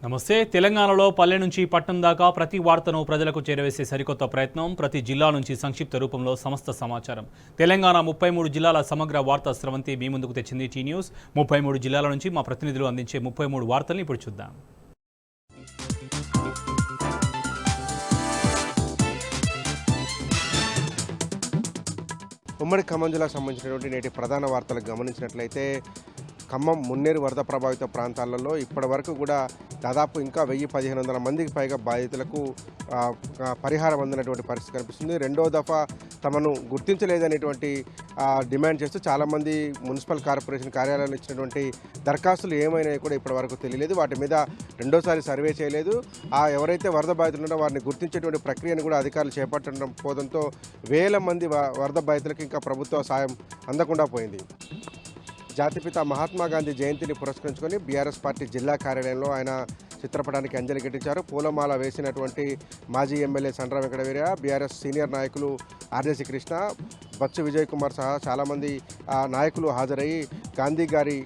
నమస్తే. తెలంగాణలో పల్లె నుంచి పట్టణం దాకా ప్రతి వార్తను ప్రజలకు చేరవేసే సరికొత్త ప్రయత్నం. ప్రతి జిల్లా నుంచి సంక్షిప్త రూపంలో సమస్త సమాచారం. తెలంగాణ 33 జిల్లాల సమగ్ర వార్తా స్రవంతి మీ ముందుకు తెచ్చింది టీ న్యూస్. 33 జిల్లాల నుంచి మా ప్రతినిధులు అందించే 33 వార్తల్ని ఇప్పుడు చూద్దాం. ఉమ్మడి ఖమ్మం జిల్లాకు సంబంధించినటువంటి నేటి ప్రధాన వార్తలకు గమనించినట్లయితే ఖమ్మం మున్నేరు వరద ప్రభావిత ప్రాంతాలలో ఇప్పటి వరకు కూడా దాదాపు ఇంకా 1000-1500 మందికి పైగా బాధితులకు పరిహారం అందినటువంటి పరిస్థితి కనిపిస్తుంది. రెండో దఫా తమను గుర్తించలేదనేటువంటి డిమాండ్ చేస్తూ చాలామంది మున్సిపల్ కార్పొరేషన్ కార్యాలయాలు ఇచ్చినటువంటి దరఖాస్తులు ఏమైనాయో కూడా ఇప్పటి వరకు తెలియలేదు. వాటి మీద రెండోసారి సర్వే చేయలేదు. ఎవరైతే వరద బాధితులు ఉన్నారో వారిని గుర్తించేటువంటి ప్రక్రియను కూడా అధికారులు చేపట్టడం పోవడంతో వేల మంది వరద బాధితులకు ఇంకా ప్రభుత్వ సాయం అందకుండా పోయింది. జాతిపిత మహాత్మా గాంధీ జయంతిని పురస్కరించుకొని బీఆర్ఎస్ పార్టీ జిల్లా కార్యాలయంలో ఆయన చిత్రపటానికి అంజలి ఘటించారు. పూలమాల వేసినటువంటి మాజీ MLA Sandra Venkataveeraiah, BRS senior నాయకులు ఆర్జేసి కృష్ణ, బచ్చు విజయ్ కుమార్ సహా చాలామంది నాయకులు హాజరయ్యి గాంధీ గారి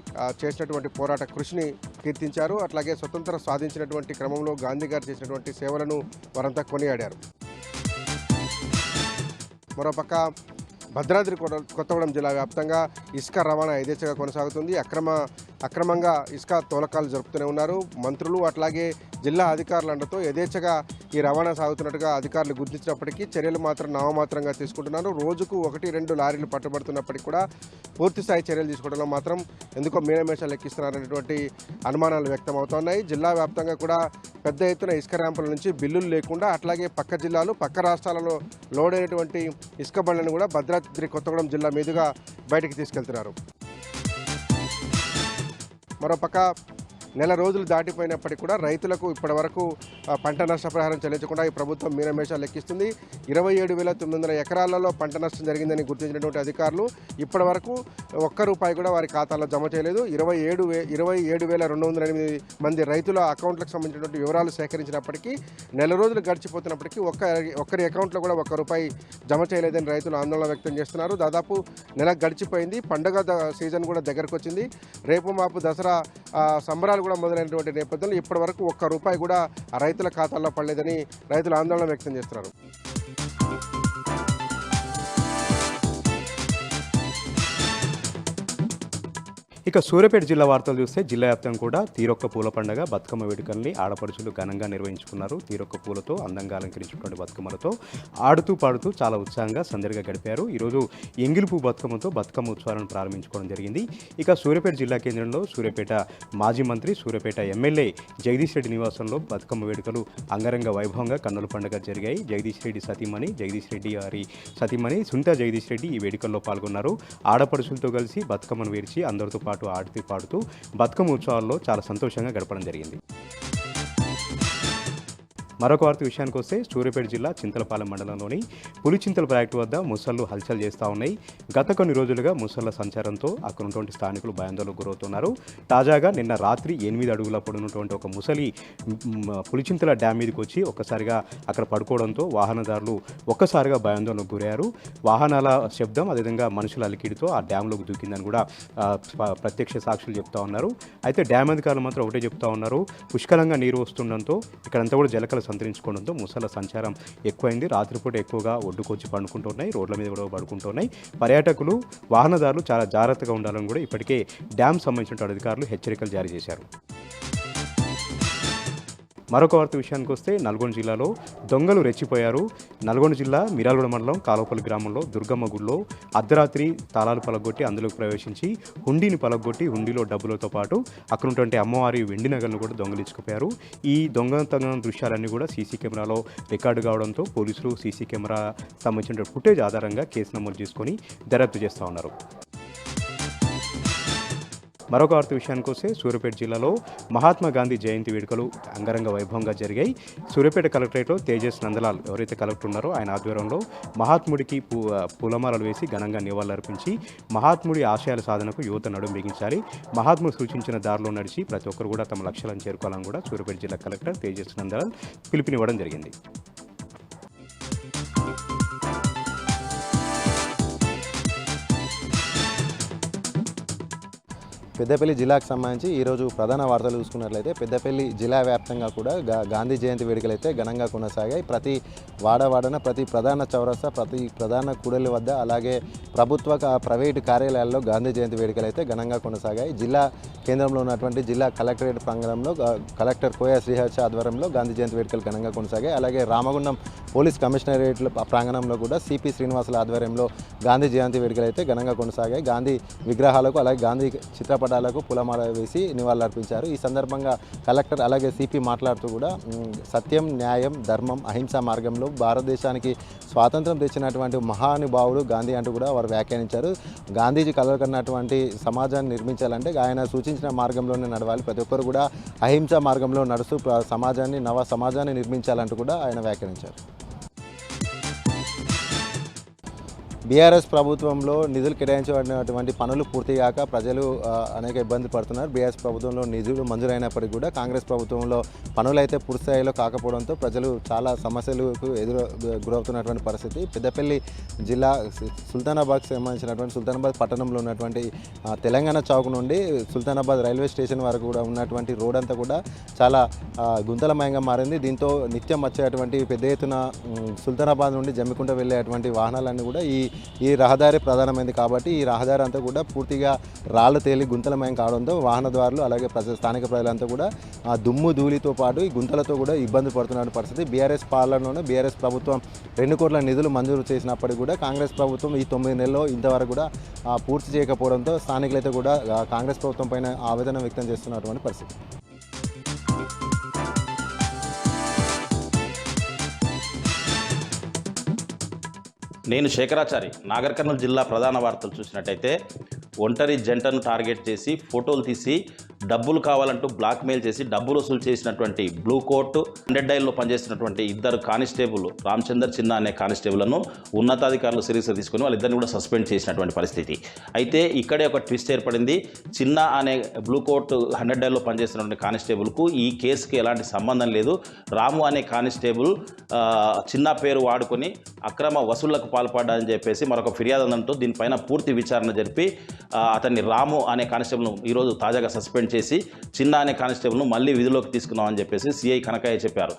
చేసినటువంటి పోరాట కృషిని కీర్తించారు. అట్లాగే స్వతంత్రం సాధించినటువంటి క్రమంలో గాంధీ గారు చేసినటువంటి సేవలను వారంతా కొనియాడారు. మరోపక్క భద్రాద్రి కొత్తగూడెం జిల్లా వ్యాప్తంగా ఇసుక రవాణా యథేచ్ఛగా కొనసాగుతుంది. అక్రమంగా ఇసుక తోలకాలు జరుపుతూనే ఉన్నారు. మంత్రులు అట్లాగే జిల్లా అధికారుల అండతో యథేచ్ఛగా ఈ రవాణా సాగుతున్నట్టుగా అధికారులు గుర్తించినప్పటికీ చర్యలు మాత్రం నామమాత్రంగా తీసుకుంటున్నారు. రోజుకు 1-2 లారీలు పట్టుబడుతున్నప్పటికీ కూడా పూర్తిస్థాయి చర్యలు తీసుకోవడంలో మాత్రం ఎందుకో మీనమేషాలు లెక్కిస్తున్నారనేటువంటి అనుమానాలు వ్యక్తమవుతున్నాయి. జిల్లా వ్యాప్తంగా కూడా పెద్ద ఎత్తున ఇసుక ర్యాంపుల నుంచి బిల్లులు లేకుండా అట్లాగే పక్క జిల్లాలు పక్క రాష్ట్రాలలో లోడ్ అయినటువంటి ఇసుక బండ్లను కూడా భద్రాద్రి కొత్తగూడెం జిల్లా మీదుగా బయటికి తీసుకెళ్తున్నారు. మరోపక్క నెల రోజులు దాటిపోయినప్పటికీ కూడా రైతులకు ఇప్పటివరకు పంట నష్టపరిహారం చెల్లించకుండా ఈ ప్రభుత్వం మీనమేషాలు లెక్కిస్తుంది. 27,900 ఎకరాలలో పంట నష్టం జరిగిందని గుర్తించినటువంటి అధికారులు ఇప్పటి వరకు ₹1 కూడా వారి ఖాతాలో జమ చేయలేదు. 27,208 మంది రైతుల అకౌంట్లకు సంబంధించినటువంటి వివరాలు సేకరించినప్పటికీ నెల రోజులు గడిచిపోతున్నప్పటికీ ఒక్కరి అకౌంట్లో కూడా ₹1 జమ చేయలేదని రైతులు ఆందోళన వ్యక్తం చేస్తున్నారు. దాదాపు నెల గడిచిపోయింది. పండుగ సీజన్ కూడా దగ్గరకు వచ్చింది. రేపు మాపు దసరా సంబరాలు కూడా మొదలైనటువంటి నేపథ్యంలో ఇప్పటి వరకు ₹1 కూడా రైతుల ఖాతాల్లో పడలేదని రైతులు ఆందోళన వ్యక్తం చేస్తున్నారు. ఇక సూర్యాపేట జిల్లా వార్తలు చూస్తే జిల్లా వ్యాప్తంగా కూడా తీరొక్క పూల పండుగ బతుకమ్మ వేడుకల్ని ఆడపడుచులు ఘనంగా నిర్వహించుకున్నారు. తీరొక్క పూలతో అందంగా అలంకరించినటువంటి బతుకమ్మలతో ఆడుతూ పాడుతూ చాలా ఉత్సాహంగా సందడిగా గడిపారు. ఈరోజు ఎంగిలిపూ బతుకమ్మతో బతుకమ్మ ఉత్సవాలను ప్రారంభించుకోవడం జరిగింది. ఇక సూర్యాపేట జిల్లా కేంద్రంలో సూర్యాపేట మాజీ మంత్రి సూర్యాపేట ఎమ్మెల్యే జగదీష్ రెడ్డి నివాసంలో బతుకమ్మ వేడుకలు అంగరంగ వైభవంగా కన్నుల పండుగ జరిగాయి. జగదీష్ రెడ్డి సతీమణి సునీత జగదీష్ రెడ్డి ఈ వేడుకల్లో పాల్గొన్నారు. ఆడపడుచులతో కలిసి బతుకమ్మను వేర్చి అందరితో పాటు ఆడుతూ పాడుతూ బతుకమ్మ ఉత్సవాల్లో చాలా సంతోషంగా గడపడం జరిగింది. మరొక వార్త విషయానికి వస్తే సూర్యాపేట జిల్లా చింతలపాలెం మండలంలోని పులిచింతల ప్రాజెక్టు వద్ద ముసళ్లు హల్చల్ చేస్తూ ఉన్నాయి. గత కొన్ని రోజులుగా ముసళ్ల సంచారంతో అక్కడ ఉన్నటువంటి స్థానికులు భయాందోళనకు గురవుతున్నారు. తాజాగా నిన్న రాత్రి 8 అడుగుల పొడవున్నటువంటి ఒక ముసలి పులిచింతల డ్యామ్ మీదకి వచ్చి ఒక్కసారిగా అక్కడ పడుకోవడంతో వాహనదారులు ఒక్కసారిగా భయాందోళనకు గురయ్యారు. వాహనాల శబ్దం అదేవిధంగా మనుషుల అలికిడితో ఆ డ్యాంలోకి దూకిందని కూడా ప్రత్యక్ష సాక్షులు చెప్తా ఉన్నారు. అయితే డ్యామ్ అధికారులు మాత్రం ఒకటే చెప్తా ఉన్నారు, పుష్కలంగా నీరు వస్తుండడంతో ఇక్కడంతా కూడా జలకలు సంతరించుకోవడంతో ముసళ్ళ సంచారం ఎక్కువైంది. రాత్రిపూట ఎక్కువగా ఒడ్డుకొచ్చి పండుకుంటున్నాయి, రోడ్ల మీద కూడా పడుకుంటున్నాయి. పర్యాటకులు వాహనదారులు చాలా జాగ్రత్తగా ఉండాలని కూడా ఇప్పటికే డ్యామ్ సంబంధించిన అధికారులు హెచ్చరికలు జారీ చేశారు. మరొక వార్త విషయానికి వస్తే నల్గొండ జిల్లాలో దొంగలు రెచ్చిపోయారు. నల్గొండ జిల్లా మిరాలగూడ మండలం కాలువపల్లి గ్రామంలో దుర్గమ్మ గుడిలో అర్ధరాత్రి తాళాలు పలగొట్టి అందులోకి ప్రవేశించి హుండీని పలగొట్టి హుండీలో డబ్బులతో పాటు అక్కడ ఉన్నటువంటి అమ్మవారి వెండి నగలను కూడా దొంగలించుకుపోయారు. ఈ దొంగతనం దృశ్యాలన్నీ కూడా సీసీ కెమెరాలో రికార్డు కావడంతో పోలీసులు సీసీ కెమెరా సంబంధించిన ఫుటేజ్ ఆధారంగా కేసు నమోదు చేసుకొని దర్యాప్తు చేస్తూ ఉన్నారు. మరొక వార్త విషయానికి వస్తే సూర్యాపేట జిల్లాలో మహాత్మా గాంధీ జయంతి వేడుకలు అంగరంగ వైభవంగా జరిగాయి. సూర్యాపేట కలెక్టరేట్లో తేజస్ నందలాల్ ఎవరైతే కలెక్టర్ ఉన్నారో ఆయన ఆధ్వర్యంలో మహాత్ముడికి పూలమాలలు వేసి ఘనంగా నివాళులర్పించి మహాత్ముడి ఆశయాల సాధనకు యువత నడుం బిగించాలి, మహాత్ముడు సూచించిన దారిలో నడిచి ప్రతి ఒక్కరు కూడా తమ లక్ష్యాలను చేరుకోవాలని కూడా సూర్యాపేట జిల్లా కలెక్టర్ తేజస్ నందలాల్ పిలుపునివ్వడం జరిగింది. పెద్దపల్లి జిల్లాకు సంబంధించి ఈరోజు ప్రధాన వార్తలు చూసుకున్నట్లయితే పెద్దపల్లి జిల్లా వ్యాప్తంగా కూడా గాంధీ జయంతి వేడుకలు అయితే ఘనంగా కొనసాగాయి. ప్రతి వాడవాడన, ప్రతి ప్రధాన చౌరస్తా, ప్రతి ప్రధాన కూడలి వద్ద, అలాగే ప్రభుత్వ ప్రైవేటు కార్యాలయాల్లో గాంధీ జయంతి వేడుకలు అయితే ఘనంగా కొనసాగాయి. జిల్లా కేంద్రంలో ఉన్నటువంటి జిల్లా కలెక్టరేట్ ప్రాంగణంలో కలెక్టర్ కోయ శ్రీహర్ష ఆధ్వర్యంలో గాంధీ జయంతి వేడుకలు ఘనంగా కొనసాగాయి. అలాగే రామగుండం పోలీస్ కమిషనరేట్ ప్రాంగణంలో కూడా సిపి శ్రీనివాసుల ఆధ్వర్యంలో గాంధీ జయంతి వేడుకలు అయితే ఘనంగా కొనసాగాయి. గాంధీ విగ్రహాలకు అలాగే గాంధీ చిత్రపటాలకు పూలమాల వేసి నివాళులర్పించారు. ఈ సందర్భంగా కలెక్టర్ అలాగే సిపి మాట్లాడుతూ కూడా సత్యం, న్యాయం, ధర్మం, అహింసా మార్గంలో భారతదేశానికి స్వాతంత్రం తెచ్చినటువంటి మహానుభావుడు గాంధీ అంటూ కూడా వారు వ్యాఖ్యానించారు. గాంధీజీ కలలు కన్నటువంటి సమాజాన్ని నిర్మించాలంటే ఆయన సూచించిన మార్గంలోనే నడవాలి, ప్రతి ఒక్కరు కూడా అహింసా మార్గంలో నడుస్తూ సమాజాన్ని, నవ సమాజాన్ని నిర్మించాలంటూ కూడా ఆయన వ్యాఖ్యానించారు. బీఆర్ఎస్ ప్రభుత్వంలో నిధులు కేటాయించబడినటువంటి పనులు పూర్తిగాక ప్రజలు అనేక ఇబ్బంది పడుతున్నారు. బీఆర్ఎస్ ప్రభుత్వంలో నిధులు మంజూరైనప్పటికీ కూడా కాంగ్రెస్ ప్రభుత్వంలో పనులు అయితే పూర్తి స్థాయిలో కాకపోవడంతో ప్రజలు చాలా సమస్యలకు గురవుతున్నటువంటి పరిస్థితి. పెద్దపల్లి జిల్లా సుల్తానాబాద్కి సంబంధించినటువంటి సుల్తానాబాద్ పట్టణంలో ఉన్నటువంటి తెలంగాణ చౌక్ నుండి సుల్తానాబాద్ రైల్వే స్టేషన్ వరకు కూడా ఉన్నటువంటి రోడ్ అంతా కూడా చాలా గుంతలమయంగా మారింది. దీంతో నిత్యం వచ్చేటువంటి పెద్ద ఎత్తున సుల్తానాబాద్ నుండి జమ్మికుంట వెళ్ళేటువంటి వాహనాలన్నీ కూడా ఈ రహదారి ప్రధానమైంది కాబట్టి ఈ రహదారి అంతా కూడా పూర్తిగా రాళ్లు తేలి గుంతలమయం కావడంతో వాహనదారులు అలాగే స్థానిక ప్రజలంతా కూడా దుమ్ము ధూళితో పాటు ఈ గుంతలతో కూడా ఇబ్బంది పడుతున్న పరిస్థితి. బీఆర్ఎస్ పాలనలోనే బీఆర్ఎస్ ప్రభుత్వం 2 కోట్ల నిధులు మంజూరు చేసినప్పటికీ కూడా కాంగ్రెస్ ప్రభుత్వం ఈ 9 నెలల్లో ఇంతవరకు కూడా పూర్తి చేయకపోవడంతో స్థానికులైతే కూడా కాంగ్రెస్ ప్రభుత్వం పైన ఆవేదన వ్యక్తం చేస్తున్నటువంటి పరిస్థితి. నేను శేఖరాచారి. నాగర్ కర్నూలు జిల్లా ప్రధాన వార్తలు చూసినట్టయితే ఒంటరి జంటను టార్గెట్ చేసి ఫోటోలు తీసి డబ్బులు కావాలంటూ బ్లాక్మెయిల్ చేసి డబ్బులు వసూలు చేసినటువంటి బ్లూ కోట్ 100 డైల్లో పనిచేస్తున్నటువంటి 2 కానిస్టేబుల్ రామచందర్, చిన్న అనే కానిస్టేబుల్ను ఉన్నతాధికారులు సీరియస్గా తీసుకుని వాళ్ళిద్దరిని కూడా సస్పెండ్ చేసినటువంటి పరిస్థితి. అయితే ఇక్కడే ఒక ట్విస్ట్ ఏర్పడింది. చిన్న అనే బ్లూ కోట్ 100 డైల్లో పనిచేస్తున్నటువంటి కానిస్టేబుల్కు ఈ కేసుకి ఎలాంటి సంబంధం లేదు. రాము అనే కానిస్టేబుల్ చిన్న పేరు వాడుకొని అక్రమ వసూళ్లకు పాల్పడ్డారని చెప్పేసి మరొక ఫిర్యాదు అందడంతో దీనిపైన పూర్తి విచారణ జరిపి అతన్ని రాము అనే కానిస్టేబుల్ను ఈరోజు తాజాగా సస్పెండ్ చేసి చిన్న అనే కానిస్టేబుల్ను మళ్ళీ విధిలోకి తీసుకున్నామని చెప్పేసి సిఐ కనకయ్య చెప్పారు.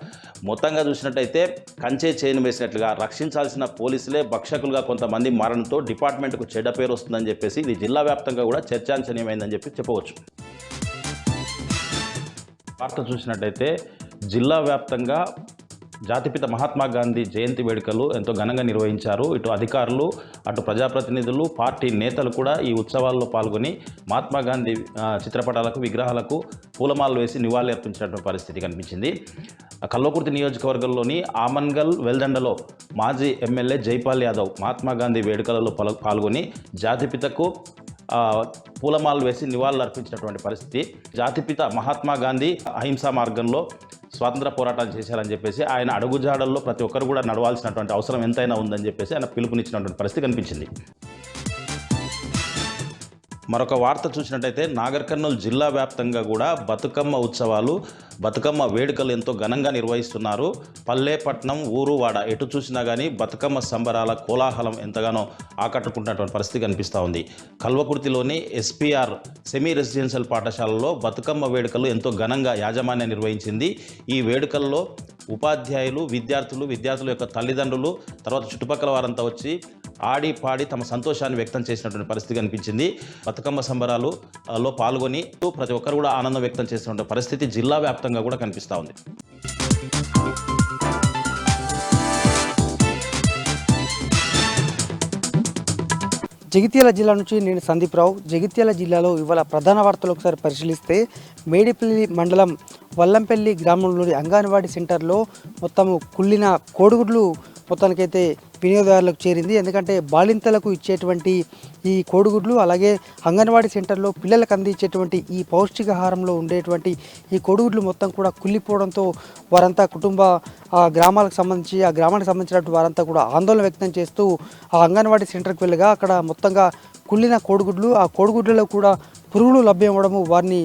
మొత్తంగా చూసినట్టయితే కంచే చైన్ వేసినట్లుగా రక్షించాల్సిన పోలీసులే భక్షకులుగా కొంతమంది మారడంతో డిపార్ట్మెంట్కు చెడ్డ పేరు వస్తుందని చెప్పేసి ఇది జిల్లా వ్యాప్తంగా కూడా చర్చాంశనీయమైందని చెప్పవచ్చు. వార్త చూసినట్టయితే జిల్లా వ్యాప్తంగా జాతిపిత మహాత్మా గాంధీ జయంతి వేడుకలు ఎంతో ఘనంగా నిర్వహించారు. ఇటు అధికారులు, అటు ప్రజాప్రతినిధులు, పార్టీ నేతలు కూడా ఈ ఉత్సవాల్లో పాల్గొని మహాత్మా గాంధీ చిత్రపటాలకు, విగ్రహాలకు పూలమాలలు వేసి నివాళులు అర్పించినటువంటి పరిస్థితి కనిపించింది. కల్వకుర్తి నియోజకవర్గంలోని ఆమన్గల్ వెల్దండలో మాజీ ఎమ్మెల్యే జైపాల్ యాదవ్ మహాత్మా గాంధీ వేడుకలలో పాల్గొని జాతిపితకు పూలమాలలు వేసి నివాళులు అర్పించినటువంటి పరిస్థితి. జాతిపిత మహాత్మా గాంధీ అహింసా మార్గంలో స్వాతంత్ర పోరాటాలు చేశారని చెప్పేసి ఆయన అడుగుజాడల్లో ప్రతి ఒక్కరు కూడా నడవాల్సినటువంటి అవసరం ఎంతైనా ఉందని చెప్పేసి ఆయన పిలుపునిచ్చినటువంటి పరిస్థితి కనిపించింది. మరొక వార్త చూసినట్టయితే నాగర్ కర్నూలు జిల్లా వ్యాప్తంగా కూడా బతుకమ్మ ఉత్సవాలు, బతుకమ్మ వేడుకలు ఎంతో ఘనంగా నిర్వహిస్తున్నారు. పల్లెపట్నం, ఊరు, వాడ ఎటు చూసినా కానీ బతుకమ్మ సంబరాల కోలాహలం ఎంతగానో ఆకట్టుకుంటున్నటువంటి పరిస్థితి కనిపిస్తూ ఉంది. కల్వకుర్తిలోని ఎస్పీఆర్ సెమీ రెసిడెన్షియల్ పాఠశాలలో బతుకమ్మ వేడుకలు ఎంతో ఘనంగా యాజమాన్యం నిర్వహించింది. ఈ వేడుకల్లో ఉపాధ్యాయులు, విద్యార్థుల యొక్క తల్లిదండ్రులు, తర్వాత చుట్టుపక్కల వారంతా వచ్చి ఆడి పాడి తమ సంతోషాన్ని వ్యక్తం చేసినటువంటి పరిస్థితి కనిపించింది. బతుకమ్మ సంబరాలలో పాల్గొని ప్రతి ఒక్కరు కూడా ఆనందం వ్యక్తం చేసినటువంటి పరిస్థితి జిల్లా వ్యాప్తంగా కూడా కనిపిస్తూ ఉంది. జగిత్యాల జిల్లా నుంచి నేను సందీప్ రావు. జగిత్యాల జిల్లాలో ఇవాళ ప్రధాన వార్తలు ఒకసారి పరిశీలిస్తే మేడిపల్లి మండలం వల్లంపల్లి గ్రామంలోని అంగన్వాడీ సెంటర్లో మొత్తము కుళ్ళిన కోడిగుడ్లు మొత్తానికైతే వినియోగదారులకు చేరింది. ఎందుకంటే బాలింతలకు ఇచ్చేటువంటి ఈ కోడిగుడ్లు, అలాగే అంగన్వాడీ సెంటర్లో పిల్లలకు అందించేటువంటి ఈ పౌష్టికాహారంలో ఉండేటువంటి ఈ కోడిగుడ్లు మొత్తం కూడా కుళ్ళిపోవడంతో వారంతా గ్రామానికి సంబంధించినటువంటి వారంతా కూడా ఆందోళన వ్యక్తం చేస్తూ ఆ అంగన్వాడీ సెంటర్కి వెళ్ళగా అక్కడ మొత్తంగా కుళ్ళిన కోడిగుడ్లు, ఆ కోడిగుడ్లలో కూడా పురుగులు లభ్యం అవ్వడము వారిని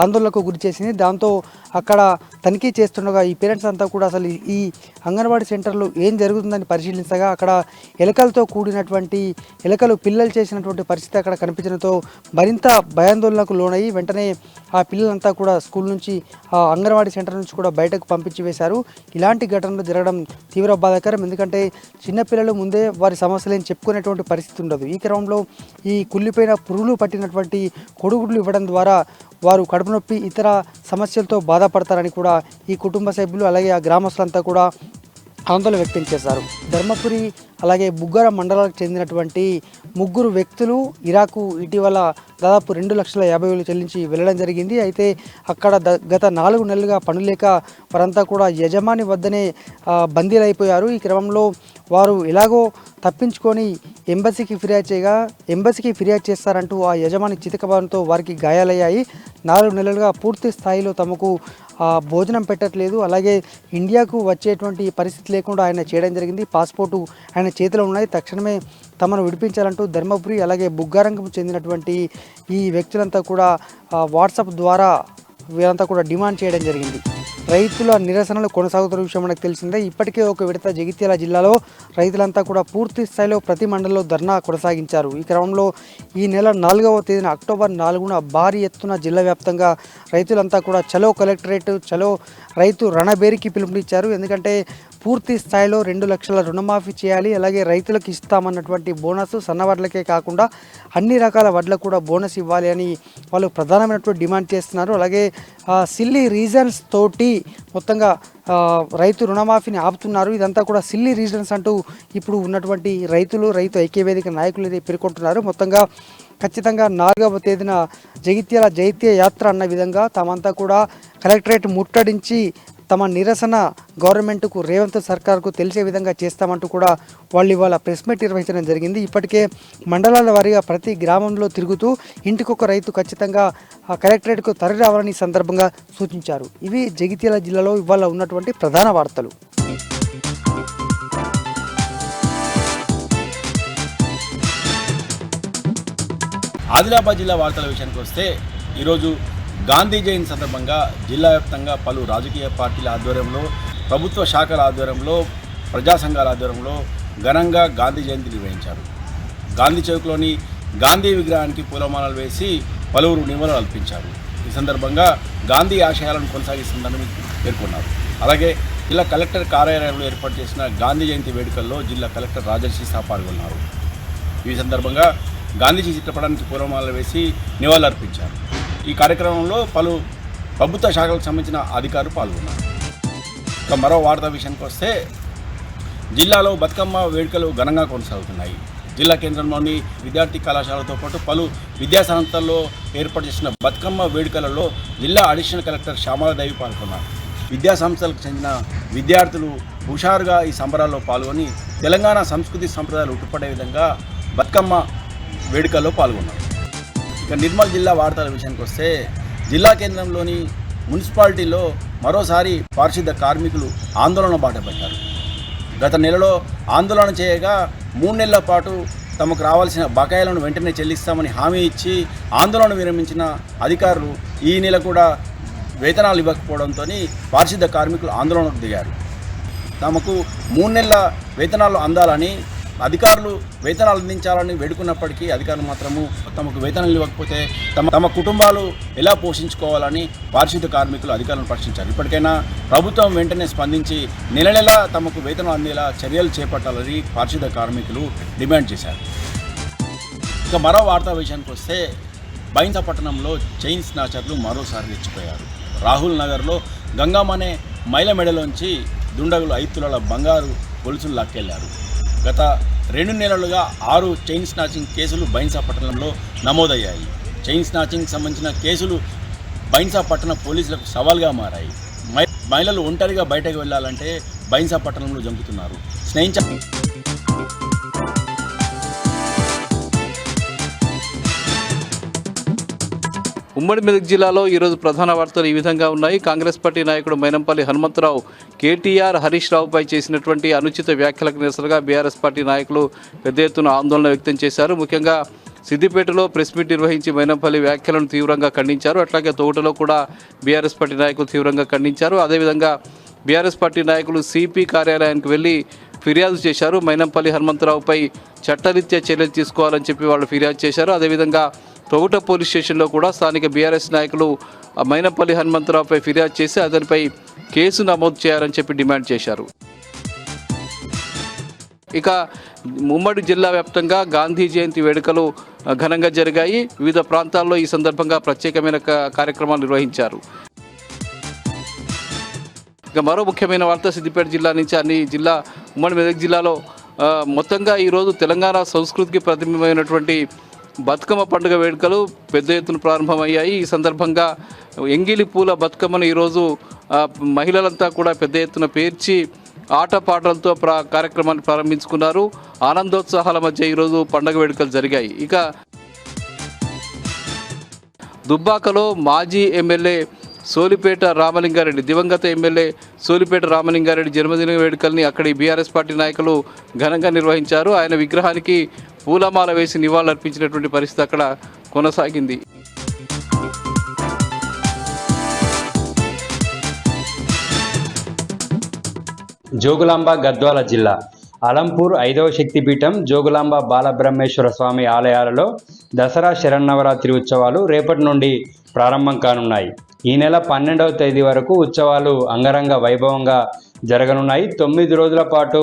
ఆందోళనకు గురి చేసింది. దాంతో అక్కడ తనిఖీ చేస్తుండగా ఈ పేరెంట్స్ అంతా కూడా అసలు ఈ అంగన్వాడీ సెంటర్లో ఏం జరుగుతుందని పరిశీలించగా అక్కడ ఎలుకలతో కూడినటువంటి ఎలుకలు పిల్లలు చేసినటువంటి పరిస్థితి అక్కడ కనిపించడంతో మరింత భయాందోళనకు లోనయ్యి వెంటనే ఆ పిల్లలంతా కూడా స్కూల్ నుంచి ఆ అంగన్వాడీ సెంటర్ నుంచి కూడా బయటకు పంపించి వేశారు. ఇలాంటి ఘటనలు జరగడం తీవ్ర బాధాకరం. ఎందుకంటే చిన్నపిల్లలు ముందే వారి సమస్యలను చెప్పుకునేటువంటి పరిస్థితి ఉండదు. ఈ క్రమంలో ఈ కుళ్ళిపోయిన పురుగులు పట్టినటువంటి కొడుగుడ్లు ఇవ్వడం ద్వారా వారు కడుపు నొప్పి ఇతర సమస్యలతో బాధపడతారని కూడా ఈ కుటుంబ సభ్యులు అలాగే ఆ గ్రామస్తులంతా కూడా ఆందోళన వ్యక్తం చేశారు. ధర్మపురి అలాగే బుగ్గర మండలాలకు చెందినటువంటి ముగ్గురు వ్యక్తులు ఇరాకు ఇటీవల దాదాపు 2,50,000 చెల్లించి వెళ్ళడం జరిగింది. అయితే అక్కడ గత 4 నెలలుగా పనులు లేక వారంతా కూడా యజమాని వద్దనే బందీలైపోయారు. ఈ క్రమంలో వారు ఎలాగో తప్పించుకొని ఎంబసీకి ఫిర్యాదు చేయగా ఎంబసీకి ఫిర్యాదు చేస్తారంటూ ఆ యజమాని చితకబారంతో వారికి గాయాలయ్యాయి. 4 నెలలుగా పూర్తి స్థాయిలో తమకు భోజనం పెట్టట్లేదు, అలాగే ఇండియాకు వచ్చేటువంటి పరిస్థితి లేకుండా ఆయన చేయడం జరిగింది. పాస్పోర్టు ఆయన చేతిలో ఉన్నాయి, తక్షణమే తమను విడిపించాలంటూ ధర్మపురి అలాగే బుగ్గారంకు చెందినటువంటి ఈ వ్యక్తులంతా కూడా వాట్సాప్ ద్వారా వీరంతా కూడా డిమాండ్ చేయడం జరిగింది. రైతుల నిరసనలు కొనసాగుతున్న విషయం మనకు తెలిసిందే. ఇప్పటికే ఒక విడత జగిత్యాల జిల్లాలో రైతులంతా కూడా పూర్తి స్థాయిలో ప్రతి మండలంలో ధర్నా కొనసాగించారు. ఈ క్రమంలో ఈ నెల 4వ తేదీన అక్టోబర్ 4న భారీ ఎత్తున జిల్లా వ్యాప్తంగా రైతులంతా కూడా చలో కలెక్టరేట్ చలో రైతు రణబేరికి పిలుపునిచ్చారు. ఎందుకంటే పూర్తి స్థాయిలో 2 లక్షల రుణమాఫీ చేయాలి, అలాగే రైతులకు ఇస్తామన్నటువంటి బోనస్ సన్నవడ్లకే కాకుండా అన్ని రకాల వడ్లకు కూడా బోనస్ ఇవ్వాలి అని వాళ్ళు ప్రధానమైనటువంటి డిమాండ్ చేస్తున్నారు. అలాగే సిల్లీ రీజన్స్ తోటి మొత్తంగా రైతు రుణమాఫీని ఆపుతున్నారు. ఇదంతా కూడా సిల్లీ రీజన్స్ అంటూ ఇప్పుడు ఉన్నటువంటి రైతు ఐక్యవేదిక నాయకులు అయితే పేర్కొంటున్నారు. మొత్తంగా ఖచ్చితంగా 4వ తేదీన జగిత్యాల జైత్య యాత్ర అన్న విధంగా తామంతా కూడా కలెక్టరేట్ ముట్టడించి తమ నిరసన గవర్నమెంట్కు రేవంత్ సర్కార్కు తెలిసే విధంగా చేస్తామంటూ కూడా వాళ్ళు ఇవాళ ప్రెస్ మీట్ నిర్వహించడం జరిగింది. ఇప్పటికే మండలాల వారీగా ప్రతి గ్రామంలో తిరుగుతూ ఇంటికొక రైతు ఖచ్చితంగా ఆ కలెక్టరేట్కు తరలి రావాలని ఈ సందర్భంగా సూచించారు. ఇవి జగిత్యాల జిల్లాలో ఇవాళ ఉన్నటువంటి ప్రధాన వార్తలు. ఆదిలాబాద్ జిల్లా వార్తల విషయానికి వస్తే ఈరోజు గాంధీ జయంతి సందర్భంగా జిల్లా వ్యాప్తంగా పలు రాజకీయ పార్టీల ఆధ్వర్యంలో, ప్రభుత్వ శాఖల ఆధ్వర్యంలో, ప్రజా సంఘాల ఆధ్వర్యంలో ఘనంగా గాంధీ జయంతి నిర్వహించారు. గాంధీ చౌక్లోని గాంధీ విగ్రహానికి పూలమాలలు వేసి పలువురు నివాళులు అర్పించారు. ఈ సందర్భంగా గాంధీ ఆశయాలను కొనసాగిస్తుందని పేర్కొన్నారు. అలాగే జిల్లా కలెక్టర్ కార్యాలయంలో ఏర్పాటు చేసిన గాంధీ జయంతి వేడుకల్లో జిల్లా కలెక్టర్ రాజర్షి సహా పాల్గొన్నారు. ఈ సందర్భంగా గాంధీజీ చిత్రపటానికి పూలమాలలు వేసి నివాళులు అర్పించారు. ఈ కార్యక్రమంలో పలు ప్రభుత్వ శాఖలకు సంబంధించిన అధికారులు పాల్గొన్నారు. ఇక మరో వార్తా విషయానికి వస్తే జిల్లాలో బతుకమ్మ వేడుకలు ఘనంగా కొనసాగుతున్నాయి. జిల్లా కేంద్రంలోని విద్యార్థి కళాశాలతో పాటు పలు విద్యాసంస్థల్లో ఏర్పాటు చేసిన బతుకమ్మ వేడుకలలో జిల్లా అడిషనల్ కలెక్టర్ శ్యామలాదేవి పాల్గొన్నారు. విద్యాసంస్థలకు చెందిన విద్యార్థులు హుషారుగా ఈ సంబరాల్లో పాల్గొని తెలంగాణ సంస్కృతి సంప్రదాయాలు ఉట్టుపడే విధంగా బతుకమ్మ వేడుకల్లో పాల్గొన్నారు. ఇక నిర్మల్ జిల్లా వార్తల విషయానికి వస్తే జిల్లా కేంద్రంలోని మున్సిపాలిటీలో మరోసారి పారిశుద్ధ కార్మికులు ఆందోళన బాటపట్టారు. గత నెలలో ఆందోళన చేయగా 3 నెలల పాటు తమకు రావాల్సిన బకాయిలను వెంటనే చెల్లిస్తామని హామీ ఇచ్చి ఆందోళన విరమించిన అధికారులు ఈ నెల కూడా వేతనాలు ఇవ్వకపోవడంతో పారిశుద్ధ కార్మికులు ఆందోళనకు దిగారు. తమకు 3 నెలల వేతనాలు అందాలని అధికారులు వేతనాలు అందించాలని వేడుకున్నప్పటికీ అధికారులు మాత్రము తమకు వేతనాలు ఇవ్వకపోతే తమ కుటుంబాలు ఎలా పోషించుకోవాలని పారిశుద్ధ కార్మికులు అధికారులను ప్రశ్నించారు. ఇప్పటికైనా ప్రభుత్వం వెంటనే స్పందించి నెల తమకు వేతనం అందేలా చర్యలు చేపట్టాలని పారిశుద్ధ కార్మికులు డిమాండ్ చేశారు. ఇక మరో వార్తా విషయానికి వస్తే బైంస పట్టణంలో చైన్ స్నాచర్లు మరోసారి రెచ్చిపోయారు. రాహుల్ నగర్లో గంగమ్మనే మైల మెడలోంచి దుండగులు 5 తులాల బంగారు గొలుసులు లాక్కెళ్లారు. గత 2 నెలలుగా 6 చైన్ స్నాచింగ్ కేసులు బైంసా పట్టణంలో నమోదయ్యాయి. చైన్ స్నాచింగ్ సంబంధించిన కేసులు బైంసా పట్టణ పోలీసులకు సవాల్గా మారాయి. మహిళలు ఒంటరిగా బయటకు వెళ్లాలంటే బైంసా పట్టణంలో జంకుతున్నారు. ఉమ్మడి మెదక్ జిల్లాలో ఈరోజు ప్రధాన వార్తలు ఈ విధంగా ఉన్నాయి. కాంగ్రెస్ పార్టీ నాయకుడు మైనంపల్లి హనుమంతరావు కేటీఆర్ హరీష్ రావుపై చేసినటువంటి అనుచిత వ్యాఖ్యలకు నిరసనగా బీఆర్ఎస్ పార్టీ నాయకులు పెద్ద ఎత్తున ఆందోళన వ్యక్తం చేశారు. ముఖ్యంగా సిద్దిపేటలో ప్రెస్ మీట్ నిర్వహించి మైనంపల్లి వ్యాఖ్యలను తీవ్రంగా ఖండించారు. అట్లాగే తోటలో కూడా బీఆర్ఎస్ పార్టీ నాయకులు తీవ్రంగా ఖండించారు. అదేవిధంగా బీఆర్ఎస్ పార్టీ నాయకులు సిపి కార్యాలయానికి వెళ్ళి ఫిర్యాదు చేశారు. మైనంపల్లి హనుమంతరావుపై చట్టరీత్యా చర్యలు తీసుకోవాలని చెప్పి వాళ్ళు ఫిర్యాదు చేశారు. అదేవిధంగా తోట పోలీస్ స్టేషన్లో కూడా స్థానిక బీఆర్ఎస్ నాయకులు మైనంపల్లి హనుమంతరావుపై ఫిర్యాదు చేసి అతనిపై కేసు నమోదు చేయాలని చెప్పి డిమాండ్ చేశారు. ఇక ఉమ్మడి జిల్లా వ్యాప్తంగా గాంధీ జయంతి వేడుకలు ఘనంగా జరిగాయి. వివిధ ప్రాంతాల్లో ఈ సందర్భంగా ప్రత్యేకమైన కార్యక్రమాలు నిర్వహించారు. ఇక మరో ముఖ్యమైన వార్త సిద్దిపేట జిల్లా నుంచి అన్ని ఉమ్మడి మెదక్ జిల్లాలో మొత్తంగా ఈరోజు తెలంగాణ సంస్కృతికి ప్రతిబింబమైనటువంటి బతుకమ్మ పండుగ వేడుకలు పెద్ద ఎత్తున ప్రారంభమయ్యాయి. ఈ సందర్భంగా ఎంగిలి పూల బతుకమ్మను ఈరోజు మహిళలంతా కూడా పెద్ద ఎత్తున పేర్చి ఆటపాటలతో కార్యక్రమాన్ని ప్రారంభించుకున్నారు. ఆనందోత్సాహాల మధ్య ఈరోజు పండుగ వేడుకలు జరిగాయి. ఇక దుబ్బాకలో మాజీ ఎమ్మెల్యే సోలిపేట రామలింగారెడ్డి, దివంగత ఎమ్మెల్యే సోలిపేట రామలింగారెడ్డి జన్మదిన వేడుకల్ని అక్కడి బీఆర్ఎస్ పార్టీ నాయకులు ఘనంగా నిర్వహించారు. ఆయన విగ్రహానికి పూలమాల వేసి నివాళులర్పించినటువంటి పరిస్థితి అక్కడ కొనసాగింది. జోగులాంబ గద్వాల జిల్లా అలంపూర్ 5వ శక్తిపీఠం జోగులాంబ బాలబ్రహ్మేశ్వర స్వామి ఆలయాలలో దసరా శరన్నవరాత్రి ఉత్సవాలు రేపటి నుండి ప్రారంభం కానున్నాయి. ఈ నెల 12వ తేదీ వరకు ఉత్సవాలు అంగరంగ వైభవంగా జరగనున్నాయి. 9 రోజుల పాటు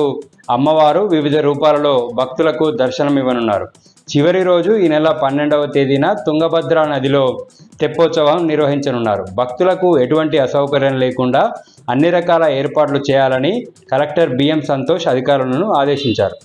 అమ్మవారు వివిధ రూపాలలో భక్తులకు దర్శనమివ్వనున్నారు. చివరి రోజు ఈ నెల 12వ తేదీన తుంగభద్ర నదిలో తెప్పోత్సవం నిర్వహించనున్నారు. భక్తులకు ఎటువంటి అసౌకర్యం లేకుండా అన్ని రకాల ఏర్పాట్లు చేయాలని కలెక్టర్ బిఎం సంతోష్ అధికారులను ఆదేశించారు.